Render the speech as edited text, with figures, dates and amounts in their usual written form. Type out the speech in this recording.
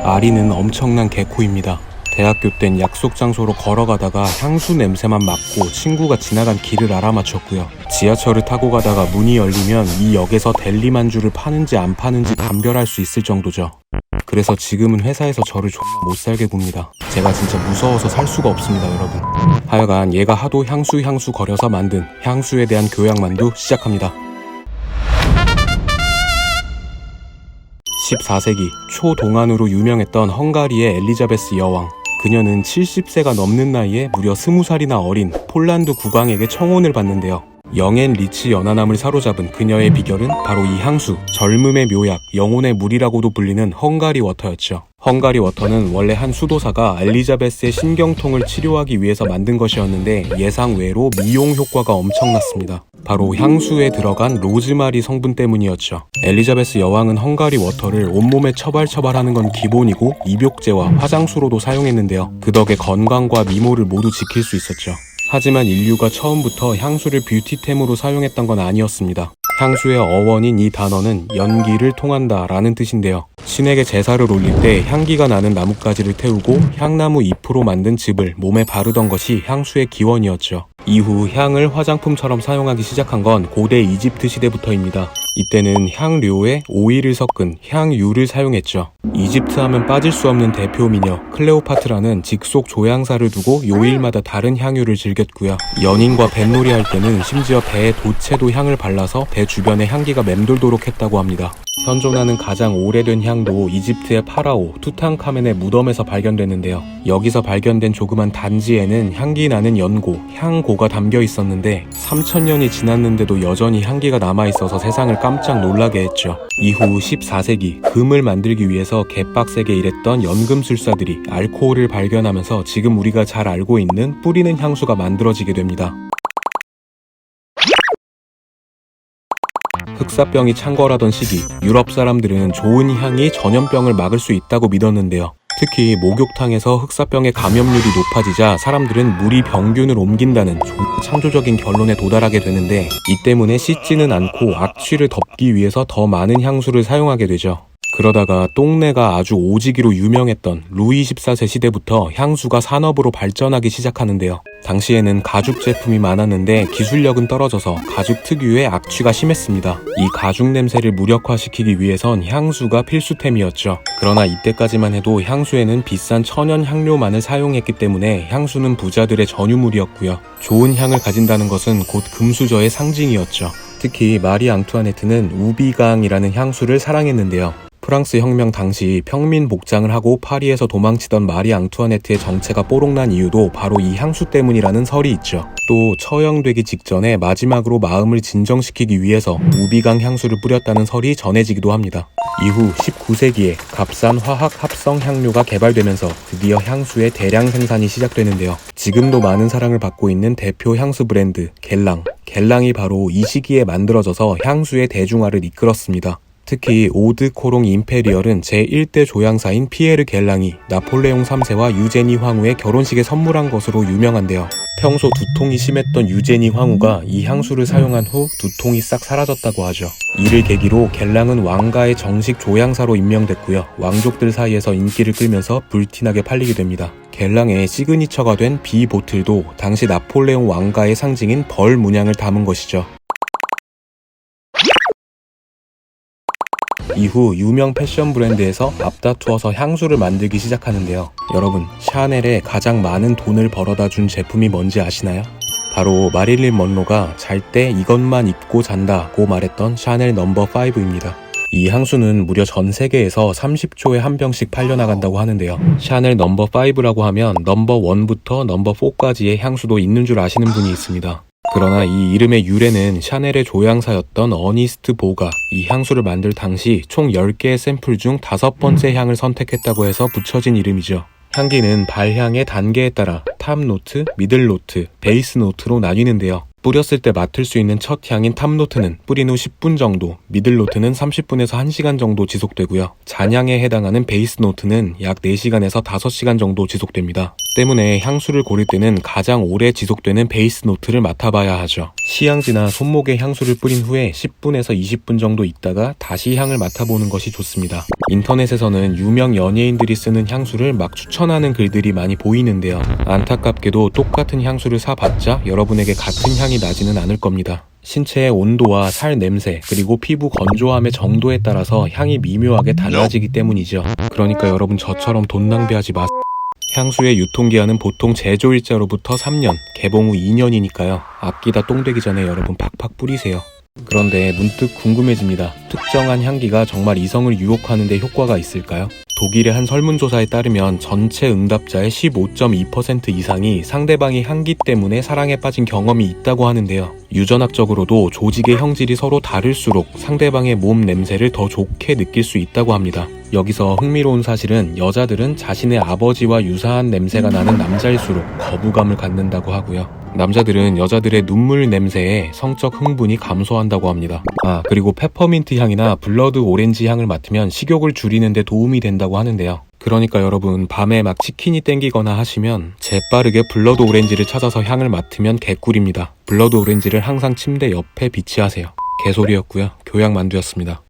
아리는 엄청난 개코입니다. 대학교 땐 약속 장소로 걸어가다가 향수 냄새만 맡고 친구가 지나간 길을 알아맞혔고요. 지하철을 타고 가다가 문이 열리면 이 역에서 델리 만주를 파는지 안 파는지 감별할 수 있을 정도죠. 그래서 지금은 회사에서 저를 존나 못살게 굽니다. 제가 진짜 무서워서 살 수가 없습니다, 여러분. 하여간 얘가 하도 향수 거려서 만든 향수에 대한 교양만두 시작합니다. 14세기 초동안으로 유명했던 헝가리의 엘리자베스 여왕. 그녀는 70세가 넘는 나이에 무려 20살이나 어린 폴란드 국왕에게 청혼을 받는데요. 영앤 리치 연하남을 사로잡은 그녀의 비결은 바로 이 향수, 젊음의 묘약, 영혼의 물이라고도 불리는 헝가리 워터였죠. 헝가리 워터는 원래 한 수도사가 엘리자베스의 신경통을 치료하기 위해서 만든 것이었는데 예상 외로 미용 효과가 엄청났습니다. 바로 향수에 들어간 로즈마리 성분 때문이었죠. 엘리자베스 여왕은 헝가리 워터를 온몸에 처발처발하는 건 기본이고 입욕제와 화장수로도 사용했는데요. 그 덕에 건강과 미모를 모두 지킬 수 있었죠. 하지만 인류가 처음부터 향수를 뷰티템으로 사용했던 건 아니었습니다. 향수의 어원인 이 단어는 연기를 통한다 라는 뜻인데요. 신에게 제사를 올릴 때 향기가 나는 나뭇가지를 태우고 향나무 잎으로 만든 즙을 몸에 바르던 것이 향수의 기원이었죠. 이후 향을 화장품처럼 사용하기 시작한 건 고대 이집트 시대부터입니다. 이때는 향료에 오일을 섞은 향유를 사용했죠. 이집트 하면 빠질 수 없는 대표 미녀 클레오파트라는 직속 조향사를 두고 요일마다 다른 향유를 즐겼고요. 연인과 뱃놀이 할 때는 심지어 배에 도채도 향을 발라서 배 주변에 향기가 맴돌도록 했다고 합니다. 현존하는 가장 오래된 향도 이집트의 파라오 투탕카멘의 무덤에서 발견됐는데요. 여기서 발견된 조그만 단지에는 향기 나는 연고, 향고가 담겨 있었는데 3000년이 지났는데도 여전히 향기가 남아있어서 세상을 깜짝 놀라게 했죠. 이후 14세기 금을 만들기 위해서 개빡세게 일했던 연금술사들이 알코올을 발견하면서 지금 우리가 잘 알고 있는 뿌리는 향수가 만들어지게 됩니다. 흑사병이 창궐하던 시기, 유럽 사람들은 좋은 향이 전염병을 막을 수 있다고 믿었는데요. 특히 목욕탕에서 흑사병의 감염률이 높아지자 사람들은 물이 병균을 옮긴다는 창조적인 결론에 도달하게 되는데 이 때문에 씻지는 않고 악취를 덮기 위해서 더 많은 향수를 사용하게 되죠. 그러다가 똥내가 아주 오지기로 유명했던 루이 14세 시대부터 향수가 산업으로 발전하기 시작하는데요. 당시에는 가죽 제품이 많았는데 기술력은 떨어져서 가죽 특유의 악취가 심했습니다. 이 가죽 냄새를 무력화시키기 위해선 향수가 필수템이었죠. 그러나 이때까지만 해도 향수에는 비싼 천연 향료만을 사용했기 때문에 향수는 부자들의 전유물이었고요. 좋은 향을 가진다는 것은 곧 금수저의 상징이었죠. 특히 마리 앙투아네트는 우비강이라는 향수를 사랑했는데요. 프랑스 혁명 당시 평민 복장을 하고 파리에서 도망치던 마리 앙투아네트의 정체가 뽀록난 이유도 바로 이 향수 때문이라는 설이 있죠. 또 처형되기 직전에 마지막으로 마음을 진정시키기 위해서 우비강 향수를 뿌렸다는 설이 전해지기도 합니다. 이후 19세기에 값싼 화학 합성 향료가 개발되면서 드디어 향수의 대량 생산이 시작되는데요. 지금도 많은 사랑을 받고 있는 대표 향수 브랜드 겔랑. 겔랑이 바로 이 시기에 만들어져서 향수의 대중화를 이끌었습니다. 특히 오드 코롱 임페리얼은 제1대 조향사인 피에르 겔랑이 나폴레옹 3세와 유제니 황후의 결혼식에 선물한 것으로 유명한데요. 평소 두통이 심했던 유제니 황후가 이 향수를 사용한 후 두통이 싹 사라졌다고 하죠. 이를 계기로 겔랑은 왕가의 정식 조향사로 임명됐고요. 왕족들 사이에서 인기를 끌면서 불티나게 팔리게 됩니다. 겔랑의 시그니처가 된 비 보틀도 당시 나폴레옹 왕가의 상징인 벌 문양을 담은 것이죠. 이후 유명 패션 브랜드에서 앞다투어서 향수를 만들기 시작하는데요. 여러분, 샤넬에 가장 많은 돈을 벌어다 준 제품이 뭔지 아시나요? 바로 마릴린 먼로가 잘 때 이것만 입고 잔다고 말했던 샤넬 넘버 5입니다. 이 향수는 무려 전 세계에서 30초에 한 병씩 팔려나간다고 하는데요. 샤넬 넘버 5라고 하면 넘버 1부터 넘버 4까지의 향수도 있는 줄 아시는 분이 있습니다. 그러나 이 이름의 유래는 샤넬의 조향사였던 어니스트 보가 이 향수를 만들 당시 총 10개의 샘플 중 5번째 향을 선택했다고 해서 붙여진 이름이죠. 향기는 발향의 단계에 따라 탑 노트, 미들 노트, 베이스 노트로 나뉘는데요. 뿌렸을 때 맡을 수 있는 첫 향인 탑노트는 뿌린 후 10분 정도, 미들노트는 30분에서 1시간 정도 지속되고요. 잔향에 해당하는 베이스노트는 약 4시간에서 5시간 정도 지속됩니다. 때문에 향수를 고를 때는 가장 오래 지속되는 베이스노트를 맡아봐야 하죠. 시향지나 손목에 향수를 뿌린 후에 10분에서 20분 정도 있다가 다시 향을 맡아보는 것이 좋습니다. 인터넷에서는 유명 연예인들이 쓰는 향수를 막 추천하는 글들이 많이 보이는데요. 안타깝게도 똑같은 향수를 사봤자 여러분에게 같은 향이 나지는 않을 겁니다. 신체의 온도와 살 냄새, 그리고 피부 건조함의 정도에 따라서 향이 미묘하게 달라지기 때문이죠. 그러니까 여러분 저처럼 돈 낭비하지 마세요. 향수의 유통기한은 보통 제조일자로부터 3년, 개봉 후 2년이니까요. 아끼다 똥되기 전에 여러분 팍팍 뿌리세요. 그런데 문득 궁금해집니다. 특정한 향기가 정말 이성을 유혹하는 데 효과가 있을까요? 독일의 한 설문조사에 따르면 전체 응답자의 15.2% 이상이 상대방의 향기 때문에 사랑에 빠진 경험이 있다고 하는데요. 유전학적으로도 조직의 형질이 서로 다를수록 상대방의 몸 냄새를 더 좋게 느낄 수 있다고 합니다. 여기서 흥미로운 사실은 여자들은 자신의 아버지와 유사한 냄새가 나는 남자일수록 거부감을 갖는다고 하고요. 남자들은 여자들의 눈물 냄새에 성적 흥분이 감소한다고 합니다. 그리고 페퍼민트 향이나 블러드 오렌지 향을 맡으면 식욕을 줄이는 데 도움이 된다고 하는데요. 그러니까 여러분 밤에 막 치킨이 땡기거나 하시면 재빠르게 블러드 오렌지를 찾아서 향을 맡으면 개꿀입니다. 블러드 오렌지를 항상 침대 옆에 비치하세요. 개소리였고요. 교양만두였습니다.